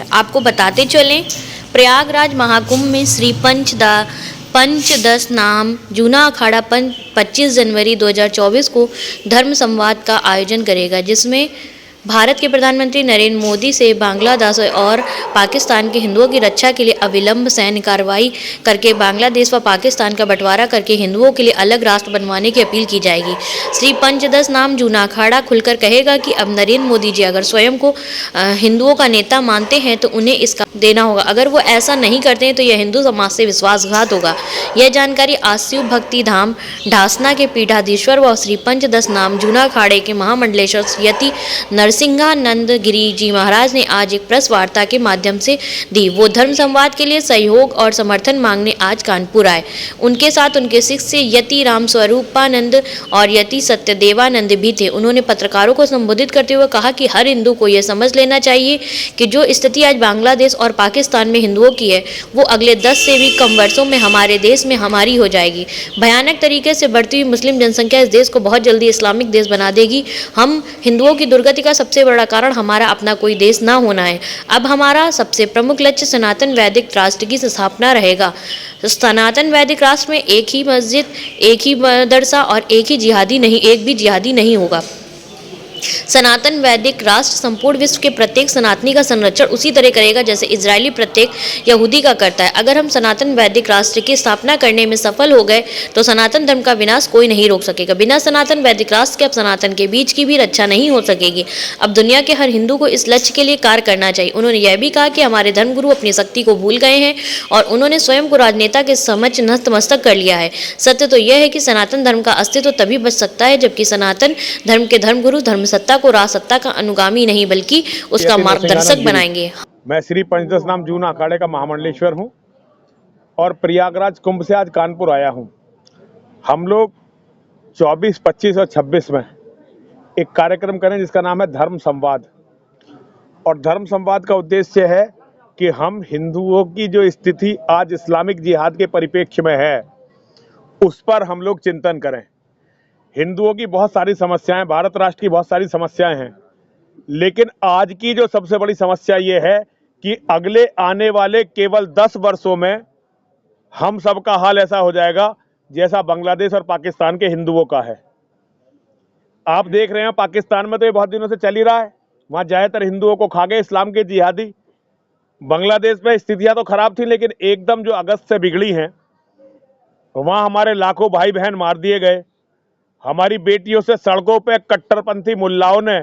है। आपको बताते चलें, प्रयागराज महाकुंभ में श्री पंचदश नाम जूना अखाड़ा 25 जनवरी 2024 को धर्म संवाद का आयोजन करेगा, जिसमें भारत के प्रधानमंत्री नरेंद्र मोदी से बांग्लादेश और पाकिस्तान के हिंदुओं की रक्षा के लिए अविलंब सैन्य कार्रवाई करके बांग्लादेश व पाकिस्तान का बंटवारा करके हिंदुओं के लिए अलग राष्ट्र बनवाने की अपील की जाएगी। श्री पंचदश नाम जूना अखाड़ा खुलकर कहेगा कि अब नरेंद्र मोदी जी अगर स्वयं को हिंदुओं का नेता मानते हैं तो उन्हें इसका देना होगा। अगर वो ऐसा नहीं करते हैं तो यह हिंदू समाज से विश्वासघात होगा। यह जानकारी आज शिव भक्ति धाम ढासना के पीठाधीश्वर व श्री पंचदश नाम जूना अखाड़े के महामंडलेश्वर यति नरसिंहानंद गिरी जी महाराज ने आज एक प्रेस वार्ता के माध्यम से दी। वो धर्म संवाद के लिए सहयोग और समर्थन मांगने आज कानपुर आए। उनके साथ उनके शिष्य यति राम स्वरूपानंद और यति सत्यदेवानंद भी थे। उन्होंने पत्रकारों को संबोधित करते हुए कहा कि हर हिंदू को यह समझ लेना चाहिए कि जो स्थिति आज बांग्लादेश और पाकिस्तान में हिंदुओं की है, वो अगले 10 से भी कम वर्षों में हमारे देश में हमारी हो जाएगी। भयानक तरीके से बढ़ती हुई मुस्लिम जनसंख्या इस देश को बहुत जल्दी इस्लामिक देश बना देगी। हम हिंदुओं की दुर्गति का सबसे बड़ा कारण हमारा अपना कोई देश ना होना है। अब हमारा सबसे प्रमुख लक्ष्य सनातन वैदिक राष्ट्र की स्थापना रहेगा। सनातन वैदिक राष्ट्र में एक ही मस्जिद, एक ही मदरसा और एक भी जिहादी नहीं होगा। सनातन वैदिक राष्ट्र संपूर्ण विश्व के प्रत्येक सनातनी का संरक्षण उसी तरह करेगा जैसे इजरायली प्रत्येक यहूदी का करता है। अगर हम सनातन वैदिक राष्ट्र की स्थापना करने में सफल हो गए तो सनातन धर्म का विनाश कोई नहीं रोक सकेगा। बिना सनातन वैदिक राष्ट्र के अब सनातन के बीच की भी रक्षा नहीं हो सकेगी। अब दुनिया के हर हिंदू को इस लक्ष्य के लिए कार्य करना चाहिए। उन्होंने यह भी कहा कि हमारे धर्मगुरु अपनी शक्ति को भूल गए हैं और उन्होंने स्वयं को राजनेता के समक्ष नतमस्तक कर लिया है। सत्य तो यह है कि सनातन धर्म का अस्तित्व तभी बच सकता है जबकि सनातन धर्म के धर्मगुरु धर्म सत्ता को राजसत्ता का अनुगामी नहीं बल्कि उसका मार्गदर्शक बनाएंगे। मैं श्री पंचदश नाम जूना अखाड़े का महामंडलेश्वर हूं और प्रयागराज कुंभ से आज कानपुर आया हूं। हम लोग 24, 25 और 26 में एक कार्यक्रम करें जिसका नाम है धर्म संवाद। और धर्म संवाद का उद्देश्य है कि हम हिंदुओं की जो स्थिति आज इस्लामिक जिहाद के परिप्रेक्ष्य में है उस पर हम लोग चिंतन करें। हिंदुओं की बहुत सारी समस्याएं, भारत राष्ट्र की बहुत सारी समस्याएं हैं, लेकिन आज की जो सबसे बड़ी समस्या ये है कि अगले आने वाले केवल 10 वर्षों में हम सबका हाल ऐसा हो जाएगा जैसा बांग्लादेश और पाकिस्तान के हिंदुओं का है। आप देख रहे हैं पाकिस्तान में तो ये बहुत दिनों से चल ही रहा है, वहाँ ज़्यादातर हिंदुओं को खा गए इस्लाम के जिहादी। बांग्लादेश में स्थितियाँ तो खराब थी, लेकिन एकदम जो अगस्त से बिगड़ी हैं, वहाँ हमारे लाखों भाई बहन मार दिए गए। हमारी बेटियों से सड़कों पे कट्टरपंथी मुल्लाओं ने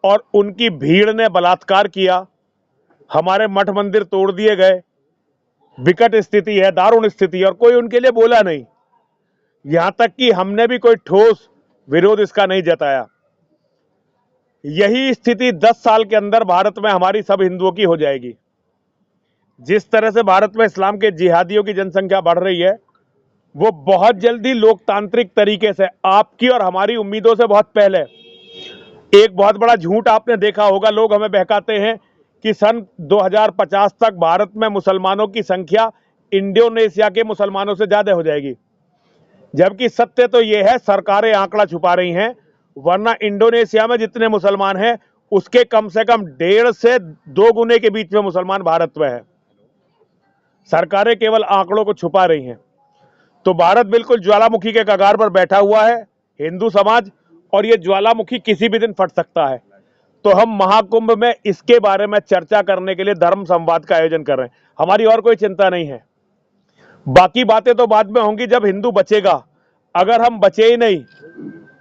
और उनकी भीड़ ने बलात्कार किया। हमारे मठ मंदिर तोड़ दिए गए। विकट स्थिति है, दारुण स्थिति है और कोई उनके लिए बोला नहीं। यहां तक कि हमने भी कोई ठोस विरोध इसका नहीं जताया। यही स्थिति 10 साल के अंदर भारत में हमारी सब हिंदुओं की हो जाएगी। जिस तरह से भारत में इस्लाम के जिहादियों की जनसंख्या बढ़ रही है, वो बहुत जल्दी लोकतांत्रिक तरीके से आपकी और हमारी उम्मीदों से बहुत पहले। एक बहुत बड़ा झूठ आपने देखा होगा, लोग हमें बहकाते हैं कि सन 2050 तक भारत में मुसलमानों की संख्या इंडोनेशिया के मुसलमानों से ज्यादा हो जाएगी। जबकि सत्य तो ये है, सरकारें आंकड़ा छुपा रही हैं, वरना इंडोनेशिया में जितने मुसलमान हैं उसके कम से कम 1.5 से 2 गुने के बीच में मुसलमान भारत में है। सरकारें केवल आंकड़ों को छुपा रही हैं। तो भारत बिल्कुल ज्वालामुखी के कगार पर बैठा हुआ है, हिंदू समाज, और ये ज्वालामुखी किसी भी दिन फट सकता है। तो हम महाकुंभ में इसके बारे में चर्चा करने के लिए धर्म संवाद का आयोजन कर रहे हैं। हमारी और कोई चिंता नहीं है। बाकी बातें तो बाद में होंगी जब हिंदू बचेगा। अगर हम बचे ही नहीं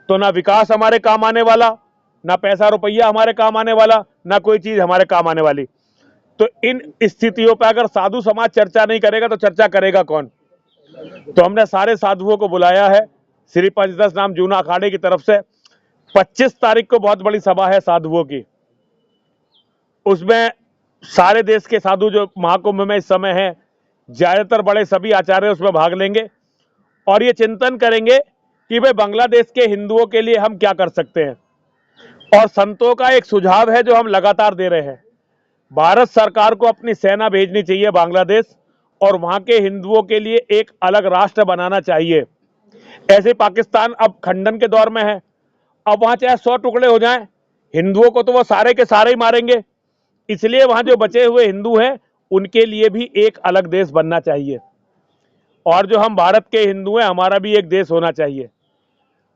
तो ना विकास हमारे काम आने वाला, ना पैसा रुपया हमारे काम आने वाला, ना कोई चीज हमारे काम आने वाली। तो इन स्थितियों पर अगर साधु समाज चर्चा नहीं करेगा तो चर्चा करेगा कौन? तो हमने सारे साधुओं को बुलाया है श्री पंचदश नाम जूना अखाड़े की तरफ से। 25 तारीख को बहुत बड़ी सभा है साधुओं की। उसमें सारे देश के साधु जो महाकुंभ में इस समय हैं, ज्यादातर बड़े सभी आचार्य उसमें भाग लेंगे और ये चिंतन करेंगे कि भाई बांग्लादेश के हिंदुओं के लिए हम क्या कर सकते हैं। और संतों का एक सुझाव है जो हम लगातार दे रहे हैं, भारत सरकार को अपनी सेना भेजनी चाहिए बांग्लादेश और वहां के हिंदुओं के लिए एक अलग राष्ट्र बनाना चाहिए। ऐसे पाकिस्तान अब खंडन के दौर में है, अब वहां चाहे 100 टुकड़े हो जाएं, हिंदुओं को तो वो सारे के सारे ही मारेंगे। इसलिए वहां जो बचे हुए हिंदू हैं उनके लिए भी एक अलग देश बनना चाहिए, और जो हम भारत के हिंदू हैं हमारा भी एक देश होना चाहिए।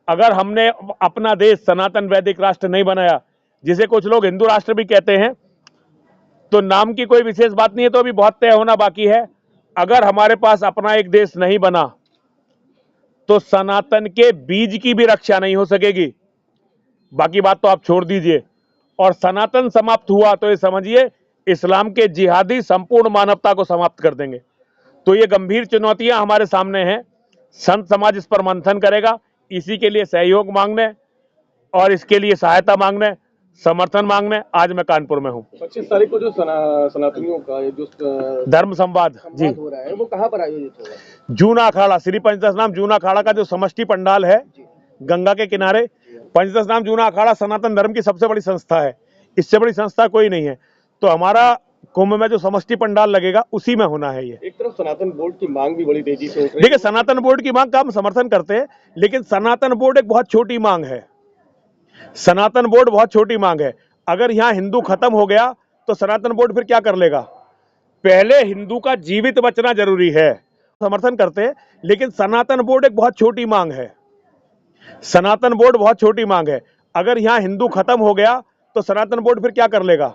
अगर हमने अपना देश सनातन वैदिक राष्ट्र नहीं बनाया, जिसे कुछ लोग हिंदू राष्ट्र भी कहते हैं, तो नाम की कोई विशेष बात नहीं है, तो अभी बहुत तय होना बाकी है। अगर हमारे पास अपना एक देश नहीं बना तो सनातन के बीज की भी रक्षा नहीं हो सकेगी। बाकी बात तो आप छोड़ दीजिए, और सनातन समाप्त हुआ तो ये समझिए इस्लाम के जिहादी संपूर्ण मानवता को समाप्त कर देंगे। तो ये गंभीर चुनौतियां हमारे सामने हैं। संत समाज इस पर मंथन करेगा, इसी के लिए सहयोग मांगने और इसके लिए सहायता मांगने, समर्थन मांगने आज मैं कानपुर में हूँ। 25 तारीख को जो सनातनियों का ये जो धर्म संवाद जी हो रहा है वो कहाँ पर आयोजित होगा? जूना अखाड़ा, श्री पंचदश नाम जूना अखाड़ा का जो समष्टि पंडाल है गंगा के किनारे, पंचदश नाम जूना अखाड़ा सनातन धर्म की सबसे बड़ी संस्था है, इससे बड़ी संस्था कोई नहीं है। तो हमारा कुंभ में जो समष्टि पंडाल लगेगा उसी में होना है। ये एक तरफ सनातन बोर्ड की मांग भी बड़ी तेजी से उठ रही है। देखिए, सनातन बोर्ड की मांग का हम समर्थन करते हैं, लेकिन सनातन बोर्ड एक बहुत छोटी मांग है। सनातन बोर्ड बहुत छोटी मांग है। अगर यहाँ हिंदू खत्म हो गया तो सनातन बोर्ड फिर क्या कर लेगा? पहले हिंदू का जीवित बचना जरूरी है, समर्थन करते हैं, लेकिन सनातन बोर्ड एक बहुत छोटी मांग है। सनातन बोर्ड बहुत छोटी मांग है। अगर यहाँ हिंदू खत्म हो गया तो सनातन बोर्ड फिर क्या कर लेगा?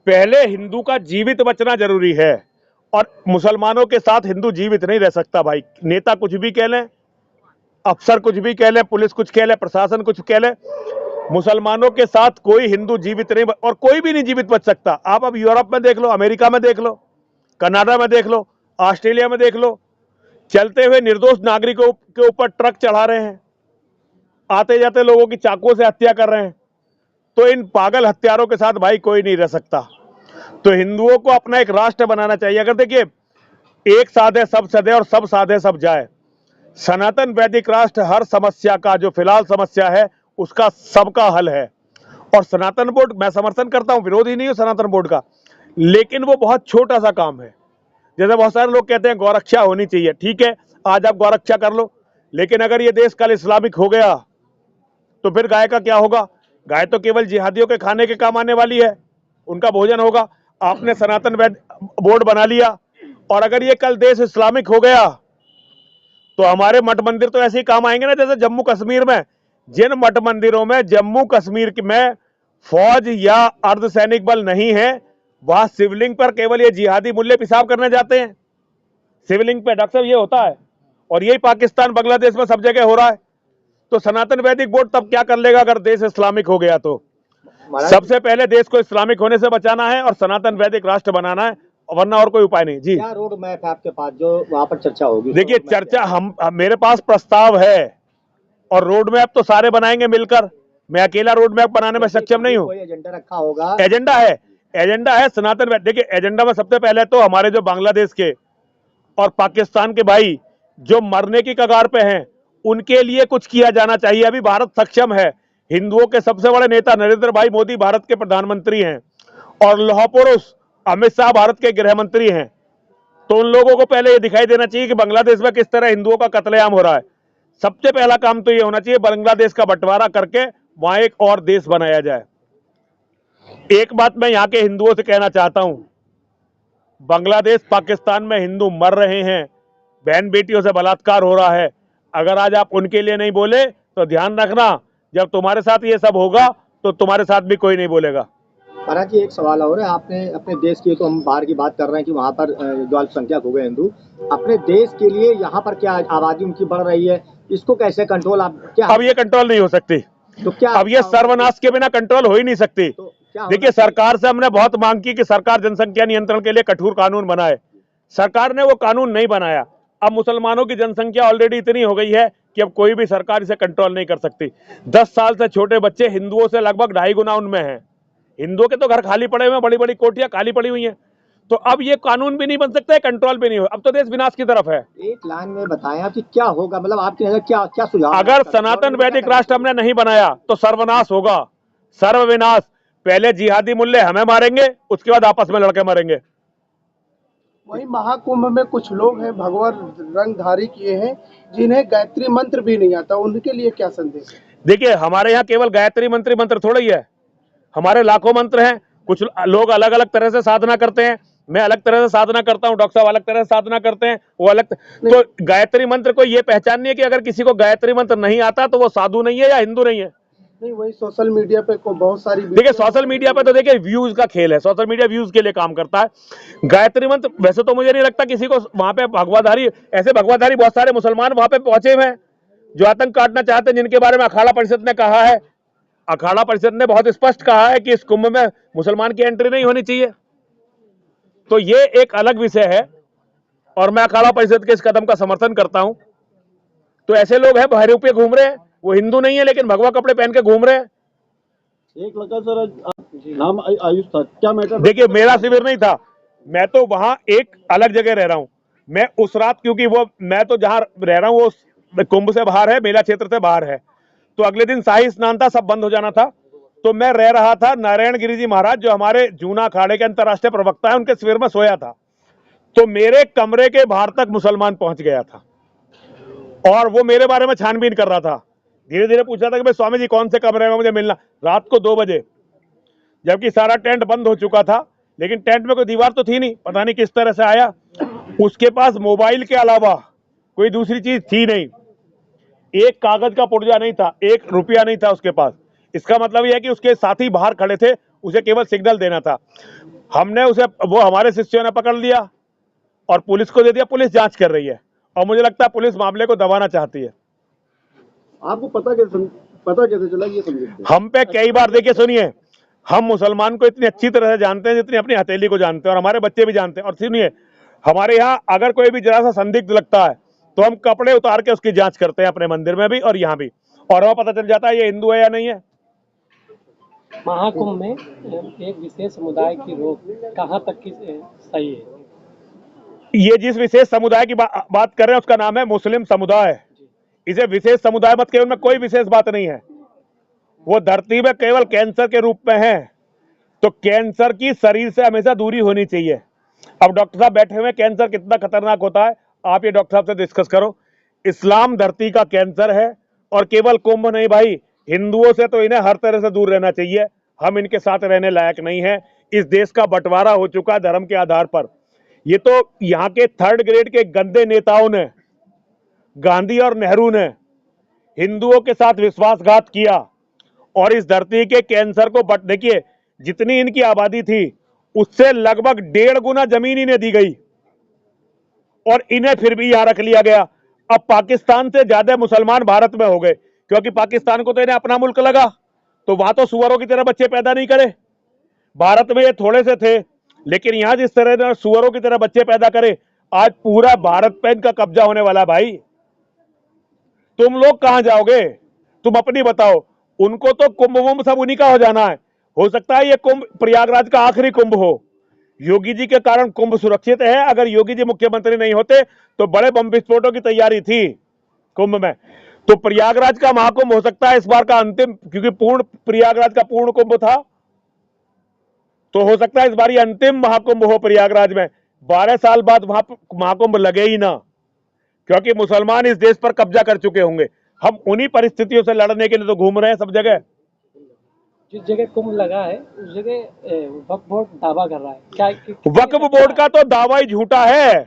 पहले हिंदू का जीवित बचना जरूरी है, और मुसलमानों के साथ हिंदू जीवित नहीं रह सकता भाई। नेता कुछ भी कह लें, अफसर कुछ भी कह लें, पुलिस कुछ कह ले, प्रशासन कुछ कह ले, मुसलमानों के साथ कोई हिंदू जीवित नहीं, और कोई भी नहीं जीवित बच सकता। आप अब यूरोप में देख लो, अमेरिका में देख लो, कनाडा में देख लो, ऑस्ट्रेलिया में देख लो, चलते हुए निर्दोष नागरिकों के ऊपर ट्रक चढ़ा रहे हैं, आते जाते लोगों की चाकुओं से हत्या कर रहे हैं। तो इन पागल हत्यारों के साथ भाई कोई नहीं रह सकता। तो हिंदुओं को अपना एक राष्ट्र बनाना चाहिए। अगर देखिए, एक साधे सब सधे और सब साधे सब जाए, सनातन वैदिक राष्ट्र हर समस्या का, जो फिलहाल समस्या है उसका सबका हल है। और सनातन बोर्ड मैं समर्थन करता हूं, विरोधी नहीं हूं सनातन बोर्ड का, लेकिन वो बहुत छोटा सा काम है। जैसे बहुत सारे लोग कहते हैं गौरक्षा होनी चाहिए, ठीक है, आज आप गौरक्षा कर लो, लेकिन अगर ये देश कल इस्लामिक हो गया तो फिर गाय का क्या होगा? गाय तो केवल जिहादियों के खाने के काम आने वाली है, उनका भोजन होगा। आपने सनातन बोर्ड बना लिया, और अगर ये कल देश इस्लामिक हो गया तो हमारे मठ मंदिर तो ऐसे ही काम आएंगे ना, जैसे जम्मू कश्मीर में जिन मठ मंदिरों में जम्मू कश्मीर में फौज या अर्धसैनिक बल नहीं है, वहां शिवलिंग पर केवल ये जिहादी मुल्ले पेशाब करने जाते हैं। शिवलिंग पे डॉक्टर ये होता है, और यही पाकिस्तान बांग्लादेश में सब जगह हो रहा है। तो सनातन वैदिक बोर्ड तब क्या कर लेगा अगर देश इस्लामिक हो गया? तो सबसे पहले देश को इस्लामिक होने से बचाना है और सनातन वैदिक राष्ट्र बनाना है, वरना और कोई उपाय नहीं। जी, क्या रोड मैप है आपके पास जो वहाँ पर चर्चा होगी? देखिए, चर्चा मेरे पास प्रस्ताव है, और रोड मैप तो सारे बनाएंगे मिलकर। मैं अकेला रोड मैप बनाने में सक्षम नहीं हूँ। कोई एजेंडा रखा होगा? एजेंडा है सनातन। देखिए, एजेंडा में सबसे पहले तो हमारे जो बांग्लादेश के और पाकिस्तान के भाई जो मरने की कगार पे हैं, उनके लिए कुछ किया जाना चाहिए। अभी भारत सक्षम है। हिंदुओं के सबसे बड़े नेता नरेंद्र भाई मोदी भारत के प्रधानमंत्री हैं, और लौह पुरुष अमित शाह भारत के गृह मंत्री हैं। तो उन लोगों को पहले ये दिखाई देना चाहिए कि बांग्लादेश में किस तरह हिंदुओं का कत्लेआम हो रहा है। सबसे पहला काम तो ये होना चाहिए, बांग्लादेश का बंटवारा करके वहां एक और देश बनाया जाए। एक बात मैं यहाँ के हिंदुओं से कहना चाहता हूं, बांग्लादेश पाकिस्तान में हिंदू मर रहे हैं, बहन बेटियों से बलात्कार हो रहा है। अगर आज आप उनके लिए नहीं बोले तो ध्यान रखना, जब तुम्हारे साथ ये सब होगा तो तुम्हारे साथ भी कोई नहीं बोलेगा। महाराज जी, एक सवाल और है। आपने अपने देश की, तो हम बाहर की बात कर रहे हैं कि वहाँ पर जो अल्पसंख्यक हो गए हिंदू, अपने देश के लिए यहाँ पर क्या आबादी उनकी बढ़ रही है, इसको कैसे कंट्रोल आप क्या? अब ये कंट्रोल नहीं हो सकती। तो क्या अब ये सर्वनाश के बिना कंट्रोल हो ही नहीं सकती। तो क्या देखिए, सरकार से हमने बहुत मांग की कि सरकार जनसंख्या नियंत्रण के लिए कठोर कानून बनाए। सरकार ने वो कानून नहीं बनाया। अब मुसलमानों की जनसंख्या ऑलरेडी इतनी हो गई है कि अब कोई भी सरकार इसे कंट्रोल नहीं कर सकती। 10 साल से छोटे बच्चे हिंदुओं से लगभग 2.5 गुना उनमें हैं। हिंदुओं के तो घर खाली पड़े हुए हैं, बड़ी बड़ी कोठियां खाली पड़ी हुई हैं। तो अब ये कानून भी नहीं बन सकता है, कंट्रोल भी नहीं हो। अब तो देश विनाश की तरफ है। एक लाइन में बताएं कि क्या होगा, मतलब आपकी नजर क्या क्या सुझाव? अगर सनातन वैदिक राष्ट्र हमने नहीं बनाया तो सर्वनाश होगा, सर्वविनाश। पहले जिहादी मुल्ले हमें मारेंगे, उसके बाद आपस में लड़के मरेंगे। वही महाकुंभ में कुछ लोग हैं भगवा रंग धारी किए हैं, जिन्हें गायत्री मंत्र भी नहीं आता, उनके लिए क्या संदेश है? देखिए, हमारे यहाँ केवल गायत्री मंत्र थोड़ा ही है, हमारे लाखों मंत्र हैं, कुछ लोग अलग अलग तरह से साधना करते हैं, मैं अलग तरह से साधना करता हूँ, डॉक्टर साहब अलग तरह से साधना करते हैं, वो अलग। तो गायत्री मंत्र को ये पहचान नहीं है कि अगर किसी को गायत्री मंत्र नहीं आता तो वो साधु नहीं है या हिंदू नहीं है। नहीं, वही सोशल मीडिया पे को बहुत सारी देखिए सोशल मीडिया पे तो देखिए व्यूज का खेल है, सोशल मीडिया व्यूज के लिए काम करता है। गायत्री मंत्र वैसे तो मुझे नहीं लगता किसी को वहां पे भगवाधारी, ऐसे भगवाधारी बहुत सारे मुसलमान वहां पे पहुंचे हुए हैं जो आतंक काटना चाहते हैं, जिनके बारे में अखाड़ा परिषद ने कहा है, अखाड़ा परिषद ने बहुत स्पष्ट कहा है कि इस कुंभ में मुसलमान की एंट्री नहीं होनी चाहिए। तो ये एक अलग विषय है और मैं अखाड़ा परिषद के इस कदम का समर्थन करता हूं। तो ऐसे लोग हैं बहरे पे घूम रहे हैं, वो हिंदू नहीं है लेकिन भगवा कपड़े पहन के घूम रहे हैं। एक लड़का सर नाम आयुष था, क्या मैटर? देखिए मेरा शिविर नहीं था, मैं तो वहां एक अलग जगह रह रहा हूं। मैं उस रात, क्योंकि वो मैं तो जहां रह रहा हूं वो कुंभ से बाहर है, मेला क्षेत्र से बाहर है, तो अगले दिन शाही स्नान था, सब बंद हो जाना था। तो मैं रह रहा था नारायण गिरी जी महाराज जो हमारे जूना अखाड़े के अंतर्राष्ट्रीय प्रवक्ता है, उनके शिविर में सोया था। तो मेरे कमरे के बाहर तक मुसलमान पहुंच गया था और वो मेरे बारे में छानबीन कर रहा था। धीरे धीरे पूछा था कि भाई स्वामी जी कौन से कमरे में मुझे मिलना, रात को 2 बजे, जबकि सारा टेंट बंद हो चुका था, लेकिन टेंट में कोई दीवार तो थी नहीं, पता नहीं किस तरह से आया। उसके पास मोबाइल के अलावा कोई दूसरी चीज थी नहीं, एक कागज का पुर्जा नहीं था, 1 रुपया नहीं था उसके पास। इसका मतलब यह है कि उसके साथी बाहर खड़े थे, उसे केवल सिग्नल देना था। हमने उसे, वो हमारे शिष्यों ने पकड़ लिया और पुलिस को दे दिया, पुलिस जांच कर रही है और मुझे लगता है पुलिस मामले को दबाना चाहती है। आपको पता कैसे चला ये संदिग्ध? हम पे कई बार, देखिए सुनिए, हम मुसलमान को इतनी अच्छी तरह से जानते हैं जितनी अपनी हथेली को जानते हैं, और हमारे बच्चे भी जानते हैं। और सुनिए, हमारे यहाँ अगर कोई भी जरा सा संदिग्ध लगता है तो हम कपड़े उतार के उसकी जांच करते हैं, अपने मंदिर में भी और यहाँ भी, और वह पता चल जाता है ये हिंदू है या नहीं है। महाकुंभ में एक विशेष समुदाय की रोक कहाँ तक की सही है? ये जिस विशेष समुदाय की बात कर रहे हैं उसका नाम है मुस्लिम समुदाय। इसे विशेष समुदाय मत कहिए, उनमें कोई विशेष बात नहीं है। वो धरती में केवल कैंसर के रूप में है, तो कैंसर की शरीर से हमेशा दूरी होनी चाहिए। अब डॉक्टर साहब बैठे हुए, कैंसर कितना खतरनाक होता है आप ये डॉक्टर साहब से डिस्कस करो। इस्लाम धरती का कैंसर है और केवल कुंभ नहीं भाई, हिंदुओं से तो इन्हें हर तरह से दूर रहना चाहिए। हम इनके साथ रहने लायक नहीं है। इस देश का बंटवारा हो चुका है धर्म के आधार पर। ये तो यहाँ के 3rd ग्रेड के गंदे नेताओं ने, गांधी और नेहरू ने हिंदुओं के साथ विश्वासघात किया और इस धरती के कैंसर को देखिए, जितनी इनकी आबादी थी उससे लगभग 1.5 गुना जमीन इन्हें दी गई और इन्हें फिर भी यहां रख लिया गया। अब पाकिस्तान से ज्यादा मुसलमान भारत में हो गए, क्योंकि पाकिस्तान को तो इन्हें अपना मुल्क लगा, तो वहां तो सुअरों की तरह बच्चे पैदा नहीं करे। भारत में ये थोड़े से थे, लेकिन यहां जिस तरह सुअरों की तरह बच्चे पैदा करे, आज पूरा भारत पे इनका कब्जा होने वाला। भाई तुम लोग कहां जाओगे, तुम अपनी बताओ। उनको तो कुंभ वुंभ सब उन्हीं का हो जाना है। हो सकता है ये कुंभ प्रयागराज का आखिरी कुंभ हो। योगी जी के कारण कुंभ सुरक्षित है। अगर योगी जी मुख्यमंत्री नहीं होते तो बड़े बम विस्फोटों की तैयारी थी कुंभ में। तो प्रयागराज का महाकुंभ हो सकता है इस बार का अंतिम, क्योंकि प्रयागराज का पूर्ण कुंभ था, तो हो सकता है इस बार ये अंतिम महाकुंभ हो प्रयागराज में। 12 साल बाद वहां महाकुंभ लगे ही ना, क्योंकि मुसलमान इस देश पर कब्जा कर चुके होंगे। हम उन्हीं परिस्थितियों से लड़ने के लिए तो घूम रहे हैं सब जगह। जिस जगह कुंभ लगा है उस जगह वक्फ बोर्ड दावा कर रहा है, क्या वक्फ बोर्ड का तो दावा ही झूठा है।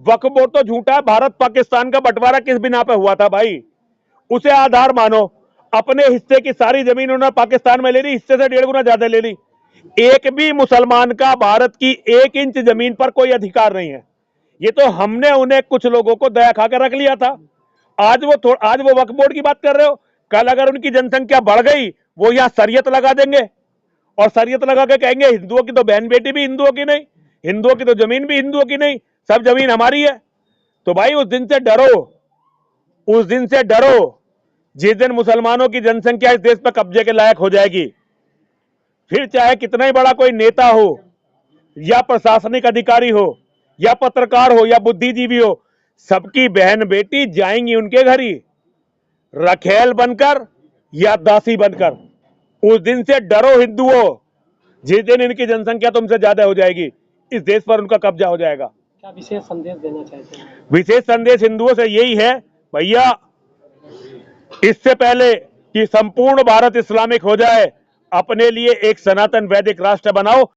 वक्फ बोर्ड तो झूठा है। भारत पाकिस्तान का बंटवारा किस बिना पे हुआ था भाई, उसे आधार मानो। अपने हिस्से की सारी जमीन उन्होंने पाकिस्तान में ले ली, हिस्से से 1.5 गुना ज्यादा ले ली। एक भी मुसलमान का भारत की 1 इंच जमीन पर कोई अधिकार नहीं है। ये तो हमने उन्हें कुछ लोगों को दया खाकर रख लिया था। आज वो वक्फ बोर्ड की बात कर रहे हो। कल अगर उनकी जनसंख्या बढ़ गई, वो यहाँ शरीयत लगा देंगे और शरीयत लगा के कहेंगे हिंदुओं की तो बहन बेटी भी हिंदुओं की नहीं, हिंदुओं की तो जमीन भी हिंदुओं की नहीं, सब जमीन हमारी है। तो भाई उस दिन से डरो, उस दिन से डरो जिस दिन मुसलमानों की जनसंख्या इस देश पर कब्जे के लायक हो जाएगी। फिर चाहे कितना ही बड़ा कोई नेता हो या प्रशासनिक अधिकारी हो या पत्रकार हो या बुद्धिजीवी हो, सबकी बहन बेटी जाएंगी उनके घर ही, रखेल बनकर या दासी बनकर। उस दिन से डरो हिंदुओं, जिस दिन इनकी जनसंख्या तुमसे ज्यादा हो जाएगी, इस देश पर उनका कब्जा हो जाएगा। क्या विशेष संदेश देना चाहते हैं? विशेष संदेश हिंदुओं से यही है, भैया इससे पहले कि संपूर्ण भारत इस्लामिक हो जाए, अपने लिए एक सनातन वैदिक राष्ट्र बनाओ।